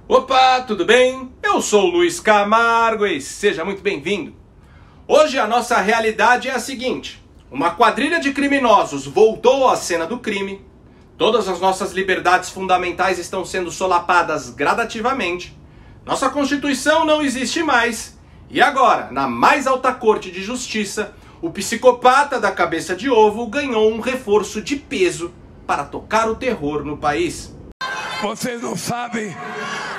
Opa, tudo bem? Eu sou o Luiz Camargo e seja muito bem-vindo. Hoje a nossa realidade é a seguinte: uma quadrilha de criminosos voltou à cena do crime, todas as nossas liberdades fundamentais estão sendo solapadas gradativamente, nossa Constituição não existe mais, e agora, na mais alta corte de justiça, o psicopata da cabeça de ovo ganhou um reforço de peso para tocar o terror no país. Vocês não sabem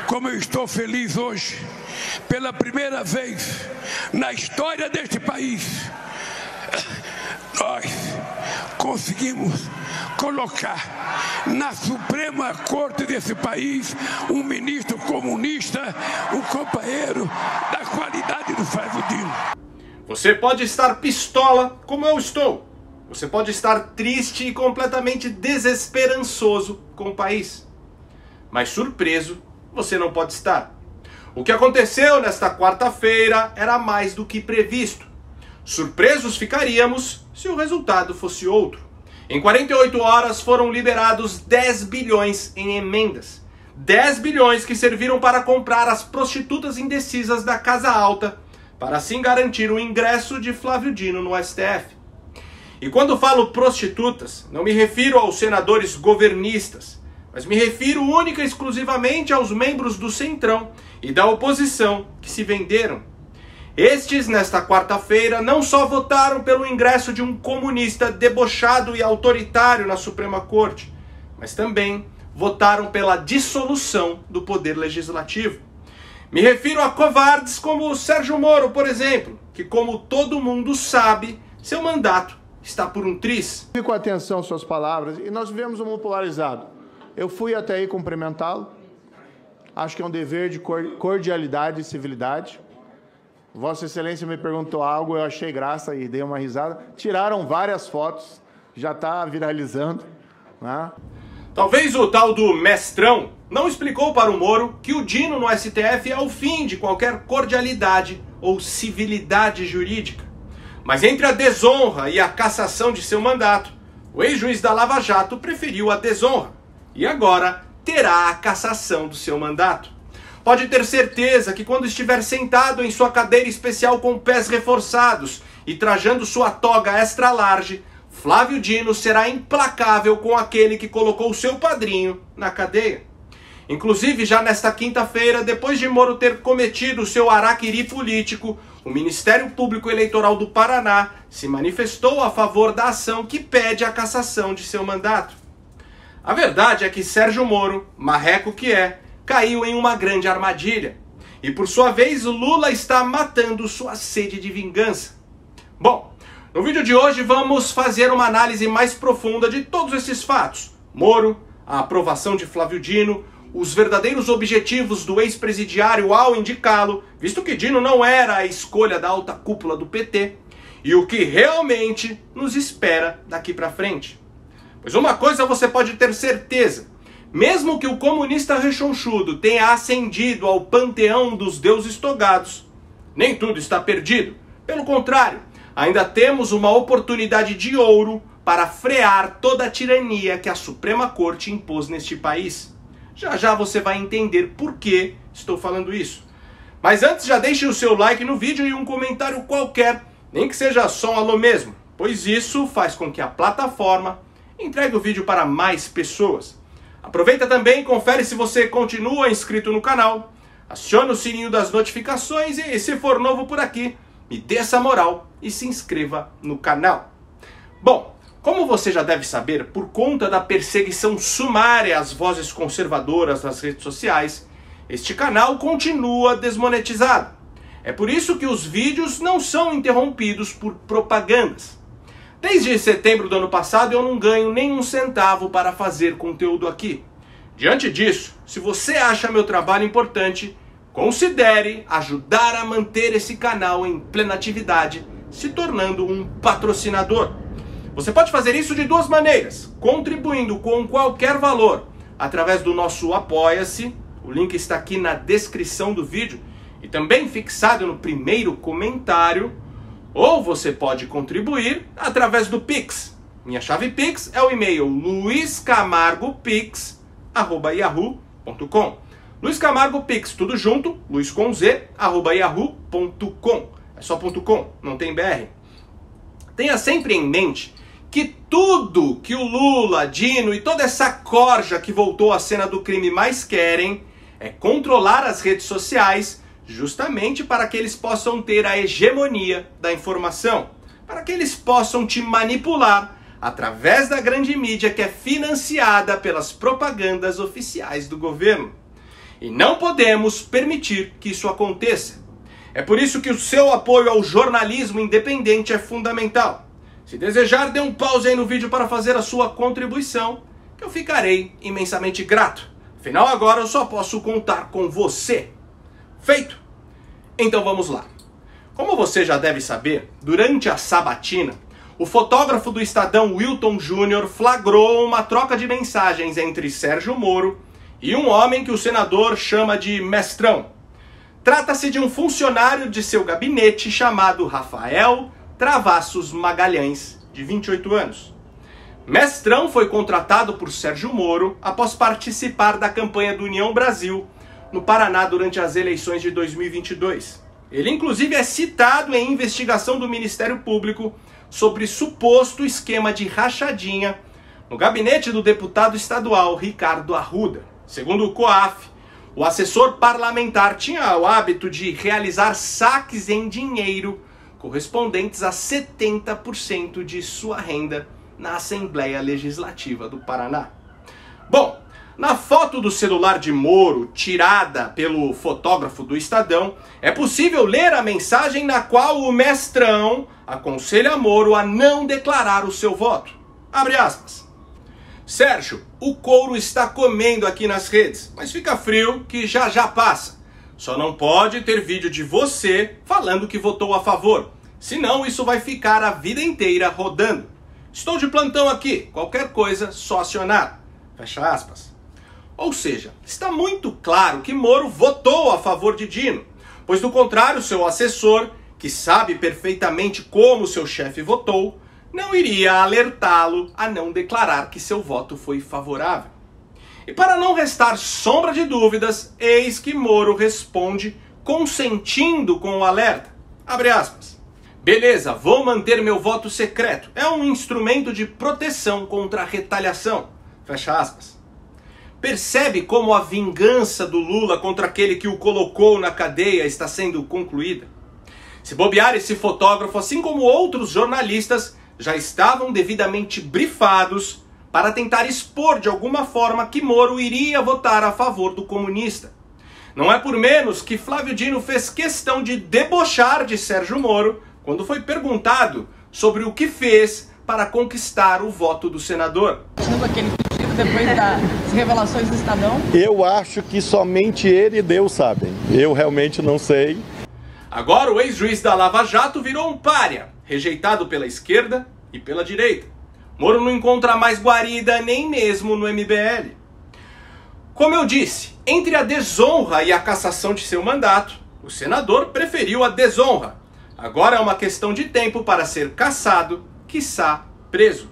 como eu estou feliz hoje. Pela primeira vez na história deste país, nós conseguimos colocar na Suprema Corte desse país um ministro comunista, um companheiro da qualidade do Flávio Dino. Você pode estar pistola como eu estou. Você pode estar triste e completamente desesperançoso com o país. Mas surpreso, você não pode estar. O que aconteceu nesta quarta-feira era mais do que previsto. Surpresos ficaríamos se o resultado fosse outro. Em 48 horas foram liberados 10 bilhões em emendas. 10 bilhões que serviram para comprar as prostitutas indecisas da Casa Alta, para assim garantir o ingresso de Flávio Dino no STF. E quando falo prostitutas, não me refiro aos senadores governistas, mas me refiro única e exclusivamente aos membros do Centrão e da oposição que se venderam. Estes, nesta quarta-feira, não só votaram pelo ingresso de um comunista debochado e autoritário na Suprema Corte, mas também votaram pela dissolução do Poder Legislativo. Me refiro a covardes como o Sérgio Moro, por exemplo, que, como todo mundo sabe, seu mandato está por um triz. Com atenção às suas palavras, e nós vivemos um mundo polarizado. Eu fui até aí cumprimentá-lo. Acho que é um dever de cordialidade e civilidade. Vossa Excelência me perguntou algo, eu achei graça e dei uma risada. Tiraram várias fotos, já está viralizando, né? Talvez o tal do mestrão não explicou para o Moro que o Dino no STF é o fim de qualquer cordialidade ou civilidade jurídica. Mas entre a desonra e a cassação de seu mandato, o ex-juiz da Lava Jato preferiu a desonra. E agora terá a cassação do seu mandato. Pode ter certeza que quando estiver sentado em sua cadeira especial com pés reforçados e trajando sua toga extra large, Flávio Dino será implacável com aquele que colocou seu padrinho na cadeia. Inclusive, já nesta quinta-feira, depois de Moro ter cometido seu araquiri político, o Ministério Público Eleitoral do Paraná se manifestou a favor da ação que pede a cassação de seu mandato. A verdade é que Sérgio Moro, marreco que é, caiu em uma grande armadilha. E por sua vez, Lula está matando sua sede de vingança. Bom, no vídeo de hoje vamos fazer uma análise mais profunda de todos esses fatos. Moro, a aprovação de Flávio Dino, os verdadeiros objetivos do ex-presidiário ao indicá-lo, visto que Dino não era a escolha da alta cúpula do PT, e o que realmente nos espera daqui para frente. Pois uma coisa você pode ter certeza: mesmo que o comunista rechonchudo tenha ascendido ao panteão dos deuses togados, nem tudo está perdido. Pelo contrário, ainda temos uma oportunidade de ouro para frear toda a tirania que a Suprema Corte impôs neste país. Já já você vai entender por que estou falando isso. Mas antes, já deixe o seu like no vídeo e um comentário qualquer, nem que seja só um alô mesmo, pois isso faz com que a plataforma entregue o vídeo para mais pessoas. Aproveita também e confere se você continua inscrito no canal, acione o sininho das notificações e, se for novo por aqui, me dê essa moral e se inscreva no canal. Bom, como você já deve saber, por conta da perseguição sumária às vozes conservadoras nas redes sociais, este canal continua desmonetizado. É por isso que os vídeos não são interrompidos por propagandas. Desde setembro do ano passado eu não ganho nenhum centavo para fazer conteúdo aqui. Diante disso, se você acha meu trabalho importante, considere ajudar a manter esse canal em plena atividade, se tornando um patrocinador. Você pode fazer isso de duas maneiras: contribuindo com qualquer valor, através do nosso Apoia-se, o link está aqui na descrição do vídeo, e também fixado no primeiro comentário, ou você pode contribuir através do Pix. Minha chave Pix é o e-mail luiscamargopix@yahoo.com. Luiz Camargo Pix, tudo junto, luiz@yahoo.com. É só .com, não tem BR. Tenha sempre em mente que tudo que o Lula, Dino e toda essa corja que voltou à cena do crime mais querem é controlar as redes sociais justamente para que eles possam ter a hegemonia da informação, para que eles possam te manipular através da grande mídia que é financiada pelas propagandas oficiais do governo. E não podemos permitir que isso aconteça. É por isso que o seu apoio ao jornalismo independente é fundamental. Se desejar, dê um pause aí no vídeo para fazer a sua contribuição, que eu ficarei imensamente grato. Afinal, agora eu só posso contar com você. Feito? Então vamos lá. Como você já deve saber, durante a sabatina, o fotógrafo do Estadão Wilton Júnior flagrou uma troca de mensagens entre Sérgio Moro e um homem que o senador chama de Mestrão. Trata-se de um funcionário de seu gabinete chamado Rafael Travassos Magalhães, de 28 anos. Mestrão foi contratado por Sérgio Moro após participar da campanha do União Brasil no Paraná durante as eleições de 2022. Ele inclusive é citado em investigação do Ministério Público sobre suposto esquema de rachadinha no gabinete do deputado estadual Ricardo Arruda. Segundo o COAF, o assessor parlamentar tinha o hábito de realizar saques em dinheiro correspondentes a 70% de sua renda na Assembleia Legislativa do Paraná. Bom, na foto do celular de Moro, tirada pelo fotógrafo do Estadão, é possível ler a mensagem na qual o Mestrão aconselha Moro a não declarar o seu voto. Abre aspas. Sérgio, o couro está comendo aqui nas redes, mas fica frio que já já passa. Só não pode ter vídeo de você falando que votou a favor, senão isso vai ficar a vida inteira rodando. Estou de plantão aqui, qualquer coisa só acionar. Fecha aspas. Ou seja, está muito claro que Moro votou a favor de Dino, pois do contrário seu assessor, que sabe perfeitamente como seu chefe votou, não iria alertá-lo a não declarar que seu voto foi favorável. E para não restar sombra de dúvidas, eis que Moro responde consentindo com o alerta. Abre aspas. Beleza, vou manter meu voto secreto. É um instrumento de proteção contra a retaliação. Fecha aspas. Percebe como a vingança do Lula contra aquele que o colocou na cadeia está sendo concluída? Se bobear, esse fotógrafo, assim como outros jornalistas, já estavam devidamente brifados para tentar expor de alguma forma que Moro iria votar a favor do comunista. Não é por menos que Flávio Dino fez questão de debochar de Sérgio Moro quando foi perguntado sobre o que fez para conquistar o voto do senador. Aquele pedido depois das revelações do Estadão? Eu acho que somente ele e Deus sabem. Eu realmente não sei. Agora o ex-juiz da Lava Jato virou um pária, rejeitado pela esquerda e pela direita. Moro não encontra mais guarida nem mesmo no MBL. Como eu disse, entre a desonra e a cassação de seu mandato, o senador preferiu a desonra. Agora é uma questão de tempo para ser cassado, quiçá preso.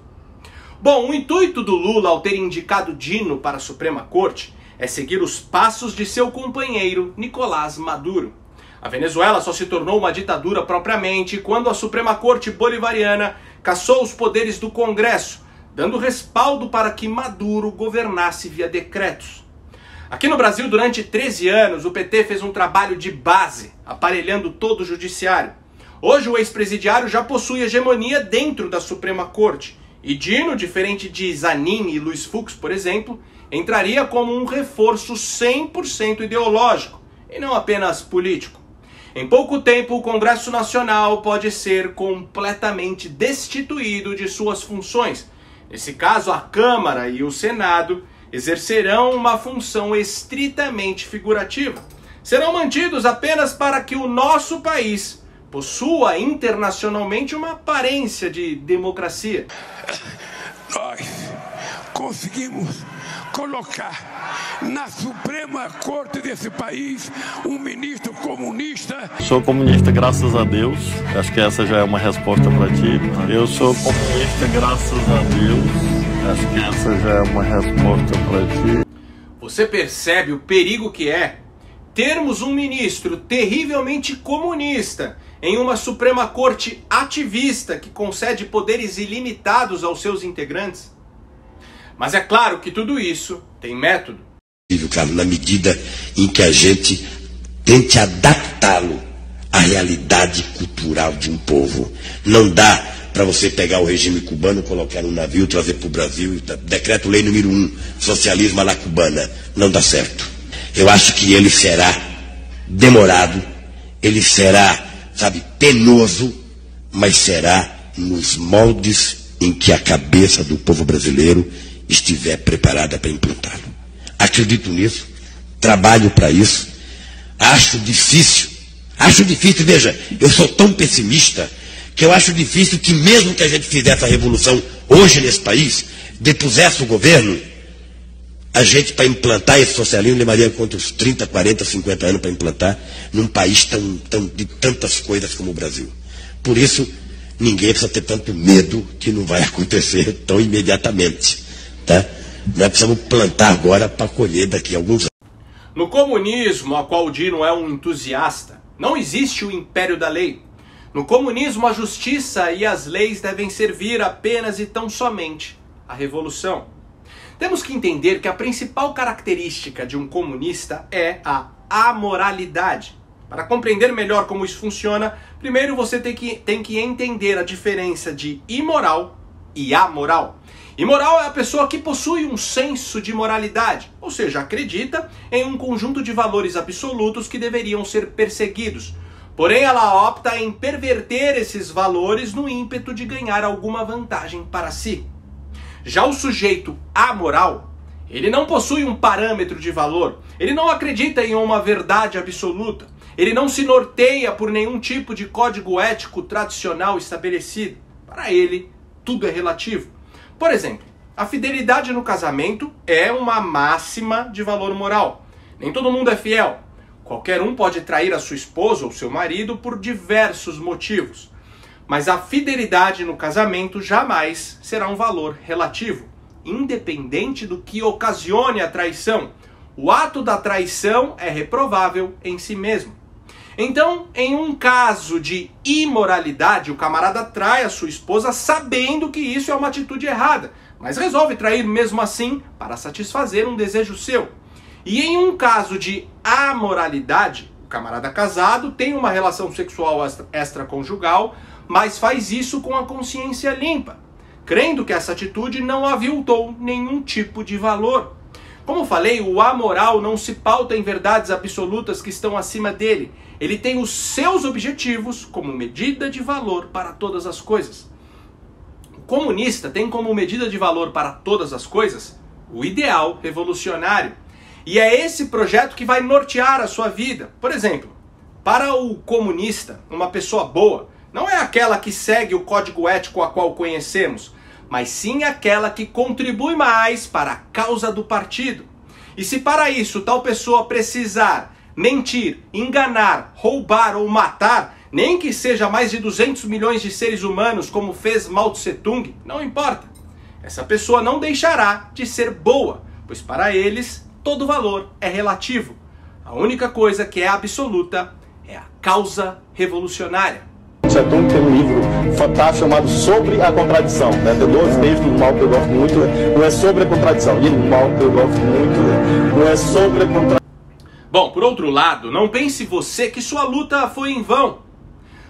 Bom, o intuito do Lula ao ter indicado Dino para a Suprema Corte é seguir os passos de seu companheiro Nicolás Maduro. A Venezuela só se tornou uma ditadura propriamente quando a Suprema Corte Bolivariana cassou os poderes do Congresso, dando respaldo para que Maduro governasse via decretos. Aqui no Brasil, durante 13 anos, o PT fez um trabalho de base, aparelhando todo o judiciário. Hoje o ex-presidiário já possui hegemonia dentro da Suprema Corte, e Dino, diferente de Zanin e Luiz Fux, por exemplo, entraria como um reforço 100% ideológico, e não apenas político. Em pouco tempo, o Congresso Nacional pode ser completamente destituído de suas funções. Nesse caso, a Câmara e o Senado exercerão uma função estritamente figurativa. Serão mantidos apenas para que o nosso país possua internacionalmente uma aparência de democracia. Nós conseguimos colocar na Suprema Corte desse país um ministro comunista. Sou comunista, graças a Deus. Acho que essa já é uma resposta para ti. Eu sou comunista, graças a Deus. Acho que essa já é uma resposta para ti. Você percebe o perigo que é termos um ministro terrivelmente comunista em uma Suprema Corte ativista que concede poderes ilimitados aos seus integrantes? Mas é claro que tudo isso tem método. Carlos, na medida em que a gente tente adaptá-lo à realidade cultural de um povo. Não dá para você pegar o regime cubano, colocar no navio, trazer para o Brasil, decreto-lei número 1, socialismo à la cubana. Não dá certo. Eu acho que ele será demorado, ele será, penoso, mas será nos moldes em que a cabeça do povo brasileiro estiver preparada para implantá-lo. Acredito nisso, trabalho para isso, acho difícil, veja, eu sou tão pessimista que eu acho difícil que mesmo que a gente fizesse a revolução hoje nesse país, depusesse o governo, a gente para implantar esse socialismo levaria quanto uns 30, 40, 50 anos para implantar num país de tantas coisas como o Brasil. Por isso, ninguém precisa ter tanto medo que não vai acontecer tão imediatamente, tá? Nós precisamos plantar agora para colher daqui a alguns anos. No comunismo, a qual o Dino é um entusiasta, não existe o império da lei. No comunismo, a justiça e as leis devem servir apenas e tão somente à revolução. Temos que entender que a principal característica de um comunista é a amoralidade. Para compreender melhor como isso funciona, primeiro você tem que entender a diferença de imoral e amoral. Imoral é a pessoa que possui um senso de moralidade, ou seja, acredita em um conjunto de valores absolutos que deveriam ser perseguidos. Porém, ela opta em perverter esses valores no ímpeto de ganhar alguma vantagem para si. Já o sujeito amoral, ele não possui um parâmetro de valor, ele não acredita em uma verdade absoluta, ele não se norteia por nenhum tipo de código ético tradicional estabelecido. Para ele, tudo é relativo. Por exemplo, a fidelidade no casamento é uma máxima de valor moral. Nem todo mundo é fiel. Qualquer um pode trair a sua esposa ou seu marido por diversos motivos. Mas a fidelidade no casamento jamais será um valor relativo, independente do que ocasione a traição. O ato da traição é reprovável em si mesmo. Então, em um caso de imoralidade, o camarada trai a sua esposa sabendo que isso é uma atitude errada, mas resolve trair mesmo assim para satisfazer um desejo seu. E em um caso de amoralidade, o camarada casado tem uma relação sexual extraconjugal, mas faz isso com a consciência limpa, crendo que essa atitude não aviltou nenhum tipo de valor. Como falei, o amoral não se pauta em verdades absolutas que estão acima dele. Ele tem os seus objetivos como medida de valor para todas as coisas. O comunista tem como medida de valor para todas as coisas o ideal revolucionário. E é esse projeto que vai nortear a sua vida. Por exemplo, para o comunista, uma pessoa boa não é aquela que segue o código ético a qual conhecemos, mas sim aquela que contribui mais para a causa do partido. E se para isso tal pessoa precisar mentir, enganar, roubar ou matar, nem que seja mais de 200 milhões de seres humanos como fez Mao Tse-tung, não importa. Essa pessoa não deixará de ser boa, pois para eles todo valor é relativo. A única coisa que é absoluta é a causa revolucionária. Tse-tung tem um livro fantástico chamado Sobre a Contradição, né? Tem 12 textos do Mao que eu gosto muito, não é sobre a contradição, e o Mao que eu gosto muito, não é sobre a contradição. Bom, por outro lado, não pense você que sua luta foi em vão.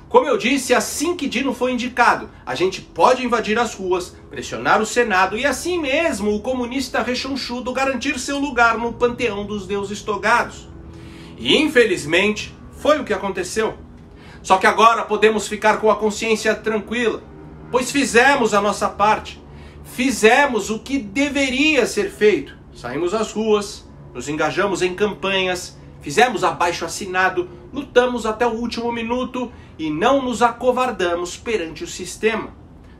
Como eu disse, assim que Dino foi indicado, a gente pode invadir as ruas, pressionar o Senado e assim mesmo o comunista rechonchudo garantir seu lugar no panteão dos deuses togados. E infelizmente, foi o que aconteceu. Só que agora podemos ficar com a consciência tranquila, pois fizemos a nossa parte. Fizemos o que deveria ser feito. Saímos às ruas, nos engajamos em campanhas, fizemos abaixo-assinado, lutamos até o último minuto e não nos acovardamos perante o sistema.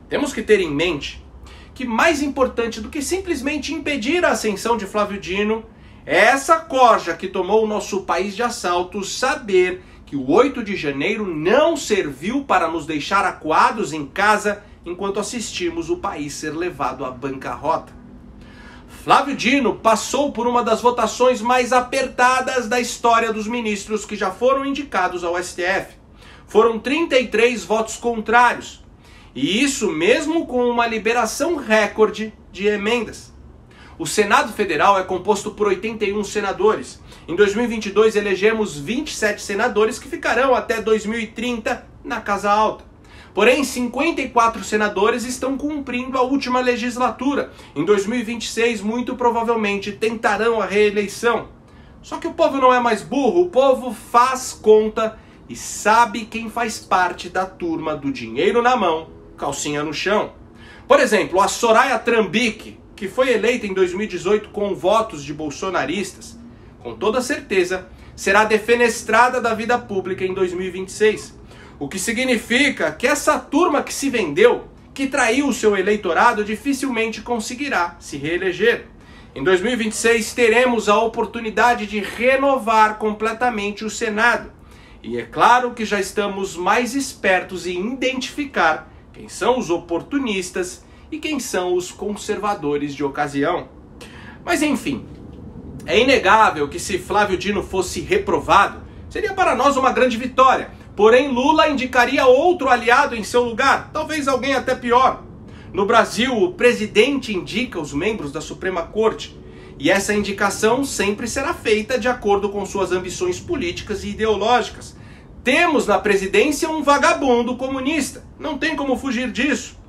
Temos que ter em mente que mais importante do que simplesmente impedir a ascensão de Flávio Dino é essa corja que tomou o nosso país de assalto saber que o 8 de janeiro não serviu para nos deixar acuados em casa enquanto assistimos o país ser levado à bancarrota. Flávio Dino passou por uma das votações mais apertadas da história dos ministros que já foram indicados ao STF. Foram 33 votos contrários. E isso mesmo com uma liberação recorde de emendas. O Senado Federal é composto por 81 senadores. Em 2022 elegemos 27 senadores que ficarão até 2030 na Casa Alta. Porém, 54 senadores estão cumprindo a última legislatura. Em 2026, muito provavelmente tentarão a reeleição. Só que o povo não é mais burro, o povo faz conta e sabe quem faz parte da turma do dinheiro na mão, calcinha no chão. Por exemplo, a Soraya Trumbique, que foi eleita em 2018 com votos de bolsonaristas, com toda certeza será defenestrada da vida pública em 2026. O que significa que essa turma que se vendeu, que traiu o seu eleitorado, dificilmente conseguirá se reeleger. Em 2026 teremos a oportunidade de renovar completamente o Senado. E é claro que já estamos mais espertos em identificar quem são os oportunistas e quem são os conservadores de ocasião. Mas enfim, é inegável que se Flávio Dino fosse reprovado, seria para nós uma grande vitória. Porém, Lula indicaria outro aliado em seu lugar, talvez alguém até pior. No Brasil, o presidente indica os membros da Suprema Corte, e essa indicação sempre será feita de acordo com suas ambições políticas e ideológicas. Temos na presidência um vagabundo comunista, não tem como fugir disso.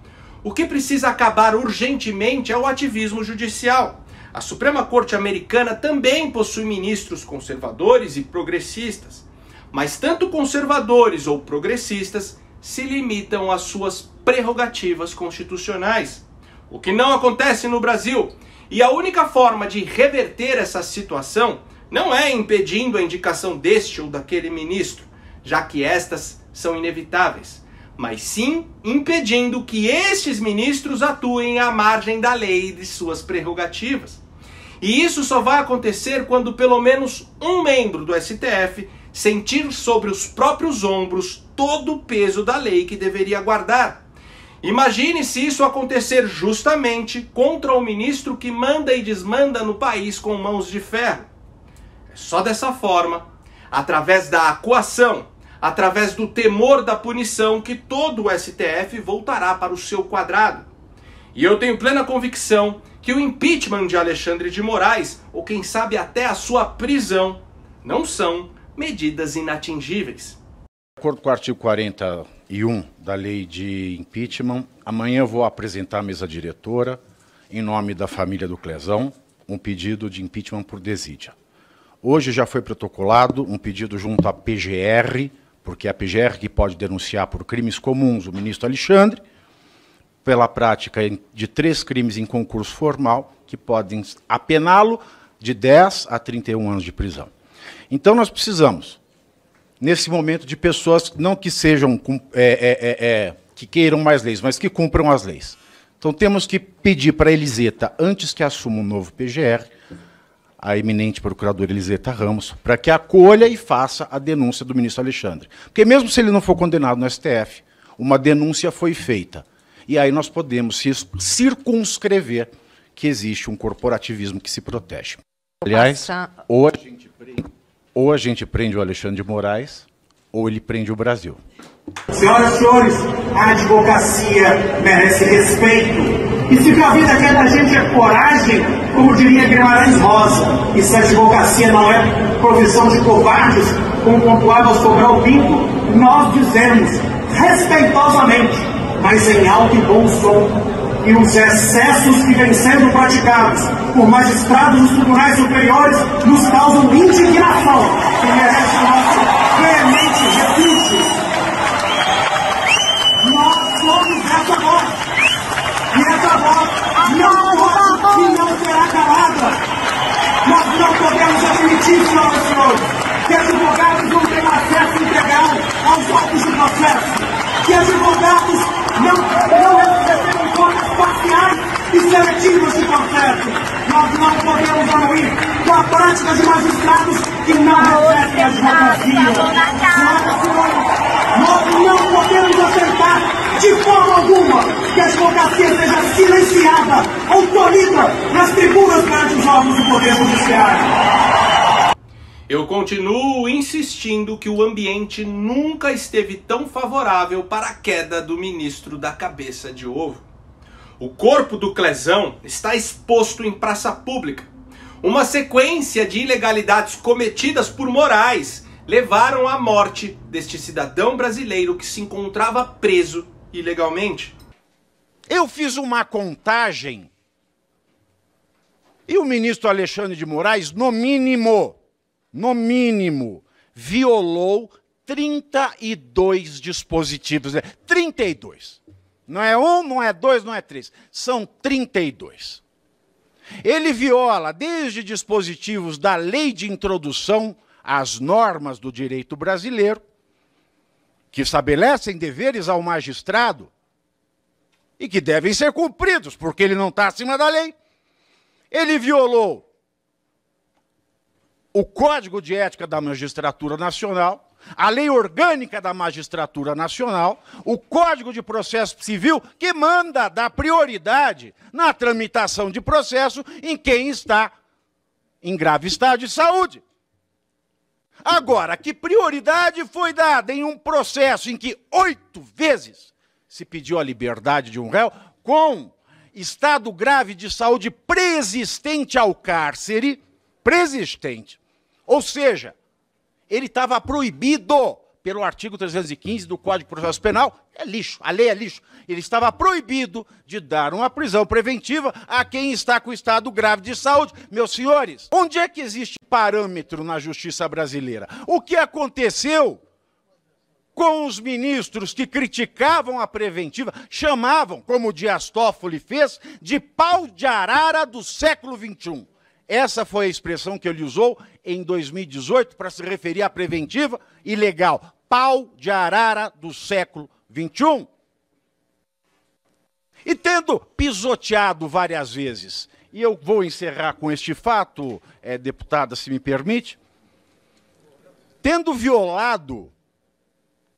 O que precisa acabar urgentemente é o ativismo judicial. A Suprema Corte americana também possui ministros conservadores e progressistas. Mas tanto conservadores ou progressistas se limitam às suas prerrogativas constitucionais. O que não acontece no Brasil. E a única forma de reverter essa situação não é impedindo a indicação deste ou daquele ministro, já que estas são inevitáveis, mas sim impedindo que estes ministros atuem à margem da lei e de suas prerrogativas. E isso só vai acontecer quando pelo menos um membro do STF sentir sobre os próprios ombros todo o peso da lei que deveria guardar. Imagine se isso acontecer justamente contra o ministro que manda e desmanda no país com mãos de ferro. É só dessa forma, através da acuação, através do temor da punição, que todo o STF voltará para o seu quadrado. E eu tenho plena convicção que o impeachment de Alexandre de Moraes, ou quem sabe até a sua prisão, não são medidas inatingíveis. De acordo com o artigo 41 da lei de impeachment, amanhã eu vou apresentar à mesa diretora, em nome da família do Clezão, um pedido de impeachment por desídia. Hoje já foi protocolado um pedido junto à PGR, porque é a PGR que pode denunciar por crimes comuns o ministro Alexandre, pela prática de 3 crimes em concurso formal, que podem apená-lo de 10 a 31 anos de prisão. Então nós precisamos, nesse momento, de pessoas não que sejam, que queiram mais leis, mas que cumpram as leis. Então temos que pedir para a Eliseta, antes que assuma um novo PGR, a eminente procuradora Eliseta Ramos, para que acolha e faça a denúncia do ministro Alexandre. Porque mesmo se ele não for condenado no STF, uma denúncia foi feita. E aí nós podemos circunscrever que existe um corporativismo que se protege. Aliás, ou a gente prende o Alexandre de Moraes, ou ele prende o Brasil. Senhoras e senhores, a advocacia merece respeito. E se a vida quer da gente é coragem, como diria Guimarães Rosa, e se a advocacia não é profissão de covardes, como pontuava Sobral Pinto, nós dizemos, respeitosamente, mas em alto e bom som, e os excessos que vêm sendo praticados por magistrados dos tribunais superiores nos causam indignação e merece nosso veemente repúdio. Nós somos essa voz, e essa voz não pode e não será calada. Nós não podemos admitir, senhoras e senhores, que advogados não tenham acesso integral aos autos de processo, que advogados não recebem contas parciais e seletivas de processo. Nós não podemos anuir com a prática de magistrados que não recebem a advocacia. Senhoras e senhores, nós não podemos aceitar de forma alguma que a advocacia seja silenciada ou tolhida nas tribunas perante os órgãos do Poder Judiciário. Eu continuo insistindo que o ambiente nunca esteve tão favorável para a queda do ministro da cabeça de ovo. O corpo do Clezão está exposto em praça pública. Uma sequência de ilegalidades cometidas por Moraes levaram à morte deste cidadão brasileiro que se encontrava preso ilegalmente. Eu fiz uma contagem e o ministro Alexandre de Moraes, no mínimo, violou 32 dispositivos. 32. Não é um, não é dois, não é três. São 32. Ele viola desde dispositivos da lei de introdução às normas do direito brasileiro, que estabelecem deveres ao magistrado e que devem ser cumpridos, porque ele não está acima da lei. Ele violou o Código de Ética da Magistratura Nacional, a Lei Orgânica da Magistratura Nacional, o Código de Processo Civil, que manda dar prioridade na tramitação de processo em quem está em grave estado de saúde. Agora, que prioridade foi dada em um processo em que 8 vezes se pediu a liberdade de um réu com estado grave de saúde preexistente ao cárcere, preexistente, ou seja, ele estava proibido pelo artigo 315 do Código de Processo Penal, é lixo, a lei é lixo. Ele estava proibido de dar uma prisão preventiva a quem está com estado grave de saúde. Meus senhores, onde é que existe parâmetro na justiça brasileira? O que aconteceu com os ministros que criticavam a preventiva, chamavam, como o Dias Toffoli fez, de pau de arara do século XXI. Essa foi a expressão que ele usou em 2018 para se referir à preventiva ilegal. Pau de arara do século XXI. E tendo pisoteado várias vezes, e eu vou encerrar com este fato, deputada, se me permite, tendo violado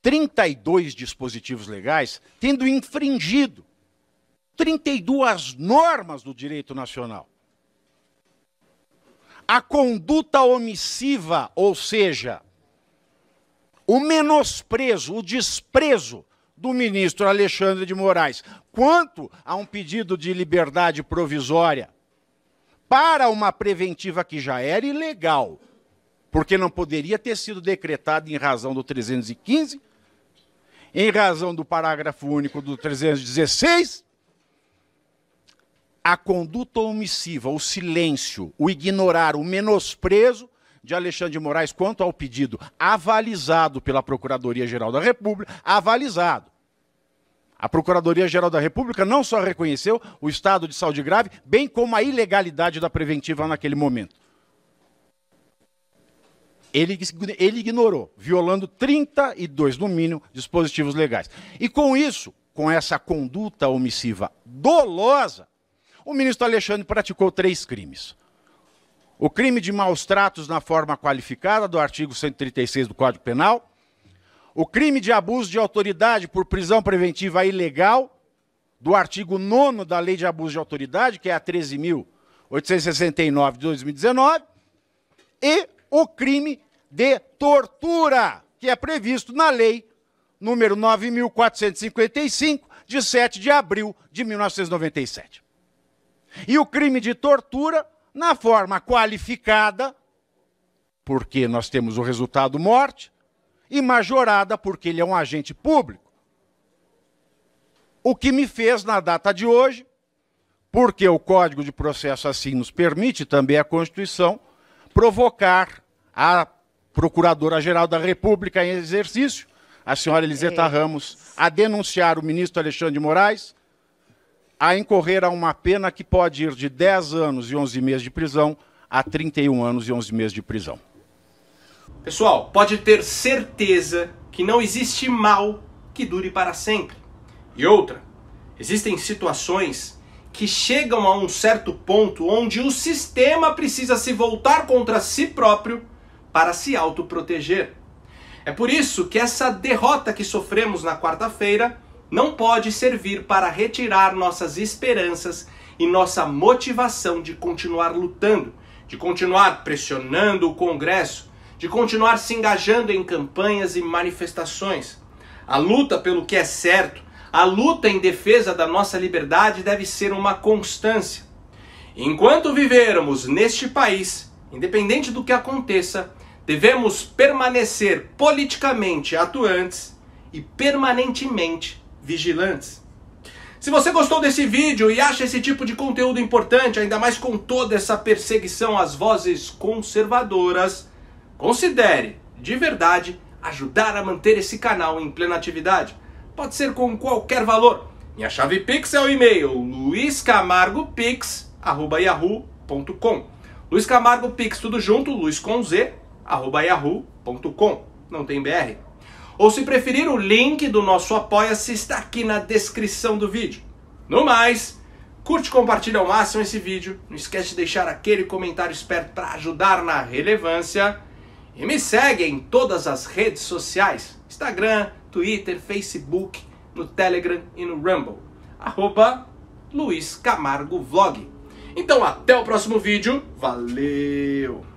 32 dispositivos legais, tendo infringido 32 normas do direito nacional, a conduta omissiva, ou seja, o menosprezo, o desprezo do ministro Alexandre de Moraes quanto a um pedido de liberdade provisória para uma preventiva que já era ilegal, porque não poderia ter sido decretada em razão do 315, em razão do parágrafo único do 316, a conduta omissiva, o silêncio, o ignorar, o menosprezo de Alexandre de Moraes quanto ao pedido avalizado pela Procuradoria-Geral da República, avalizado. A Procuradoria-Geral da República não só reconheceu o estado de saúde grave, bem como a ilegalidade da preventiva naquele momento. Ele ignorou, violando 32, no mínimo, dispositivos legais. E com isso, com essa conduta omissiva dolosa, o ministro Alexandre praticou 3 crimes. O crime de maus tratos na forma qualificada, do artigo 136 do Código Penal. O crime de abuso de autoridade por prisão preventiva ilegal, do artigo 9º da Lei de Abuso de Autoridade, que é a 13.869 de 2019. E o crime de tortura, que é previsto na Lei número 9.455, de 7 de abril de 1997. E o crime de tortura, na forma qualificada, porque nós temos o resultado morte, e majorada, porque ele é um agente público. O que me fez, na data de hoje, porque o Código de Processo assim nos permite, também a Constituição, provocar a Procuradora-Geral da República em exercício, a senhora Eliseta Ramos, a denunciar o ministro Alexandre de Moraes, a incorrer a uma pena que pode ir de 10 anos e 11 meses de prisão a 31 anos e 11 meses de prisão. Pessoal, pode ter certeza que não existe mal que dure para sempre. E outra, existem situações que chegam a um certo ponto onde o sistema precisa se voltar contra si próprio para se autoproteger. É por isso que essa derrota que sofremos na quarta-feira não pode servir para retirar nossas esperanças e nossa motivação de continuar lutando, de continuar pressionando o Congresso, de continuar se engajando em campanhas e manifestações. A luta pelo que é certo, a luta em defesa da nossa liberdade deve ser uma constância. Enquanto vivermos neste país, independente do que aconteça, devemos permanecer politicamente atuantes e permanentemente vigilantes. Se você gostou desse vídeo e acha esse tipo de conteúdo importante, ainda mais com toda essa perseguição às vozes conservadoras, considere, de verdade, ajudar a manter esse canal em plena atividade. Pode ser com qualquer valor. Minha chave Pix é o e-mail luiscamargopix@yahoo.com. Luiz Camargo Pix, tudo junto, Luiz com Z, @yahoo.com. Não tem BR. Ou se preferir, o link do nosso Apoia-se está aqui na descrição do vídeo. No mais, curte e compartilha ao máximo esse vídeo. Não esquece de deixar aquele comentário esperto para ajudar na relevância. E me segue em todas as redes sociais. Instagram, Twitter, Facebook, no Telegram e no Rumble. @Luiz Camargo Vlog. Então até o próximo vídeo. Valeu!